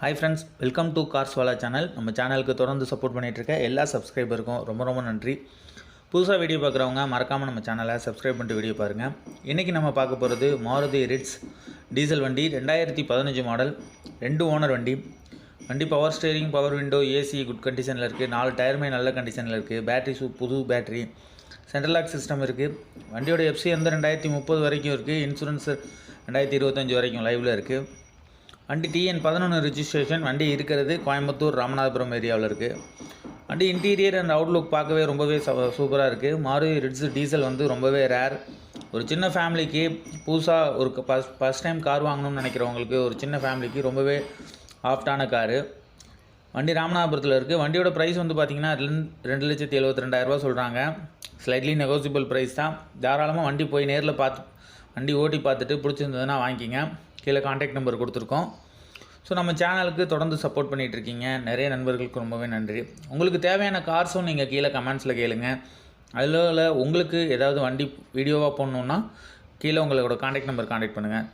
Hi friends, welcome to cars Wala channel. நம்ம சேனலுக்கு தொடர்ந்து சப்போர்ட் பண்ணிகிட்ருக்க எல்லா சப்ஸ்கிரைபருக்கும் ரொம்ப நன்றி. புதுசாக வீடியோ பார்க்குறவங்க மறக்காமல் நம்ம சேனலை சப்ஸ்கிரைப் பண்ணிட்டு வீடியோ பாருங்கள். இன்றைக்கி நம்ம பார்க்க போகிறது மாருதி ரிட்ஸ் டீசல் வண்டி, 2015 மாடல், 2 ஓனர் வண்டி. வண்டி power steering, power window, AC good கண்டிஷனில் இருக்குது. 4 டயருமே நல்ல கண்டிஷனில் இருக்குது. பேட்ரி புது பேட்ரி, சென்ட்ரல் லாக் சிஸ்டம் இருக்குது. வண்டியோட எஃப்சி வந்து 2030 வரைக்கும் இருக்குது. இன்சூரன்ஸ் 2025 வரைக்கும் லைவில் இருக்குது. வண்டி TN 11 ரிஜிஸ்ட்ரேஷன். வண்டி இருக்கிறது கோயம்புத்தூர் ராமநாதபுரம் ஏரியாவில் இருக்குது. வண்டி இன்டீரியர் அண்ட் அவுட்லுக் பார்க்கவே ரொம்பவே சூப்பராக இருக்குது. மாருதி ரிட்ஸ் டீசல் வந்து ரொம்பவே ரேர். ஒரு சின்ன ஃபேமிலிக்கு புதுசாக ஒரு ஃபஸ்ட் டைம் கார் வாங்கணும்னு நினைக்கிறவங்களுக்கு, ஒரு சின்ன ஃபேமிலிக்கு ரொம்பவே ஆஃப்டான காரு. வண்டி ராமநாதபுரத்தில் இருக்குது. வண்டியோட ப்ரைஸ் வந்து பார்த்திங்கன்னா 2,72,000 சொல்கிறாங்க. ஸ்லைட்லி நெகோசியபிள் ப்ரைஸ் தான். தாராளமாக வண்டி போய் நேரில் வண்டி ஓட்டி பார்த்துட்டு பிடிச்சிருந்ததுன்னா வாங்கிக்கிங்க. கீழே கான்டாக்ட் நம்பர் கொடுத்துருக்கோம். ஸோ நம்ம சேனலுக்கு தொடர்ந்து சப்போர்ட் பண்ணிகிட்ருக்கீங்க. நிறைய நண்பர்களுக்கு ரொம்பவே நன்றி. உங்களுக்கு தேவையான கார்ஸும் நீங்கள் கீழே கமெண்ட்ஸில் கேளுங்க. அதில் உங்களுக்கு ஏதாவது வண்டி வீடியோவாக போடணுன்னா கீழே உங்களோட கான்டாக்ட் நம்பர் கான்டாக்ட் பண்ணுங்கள்.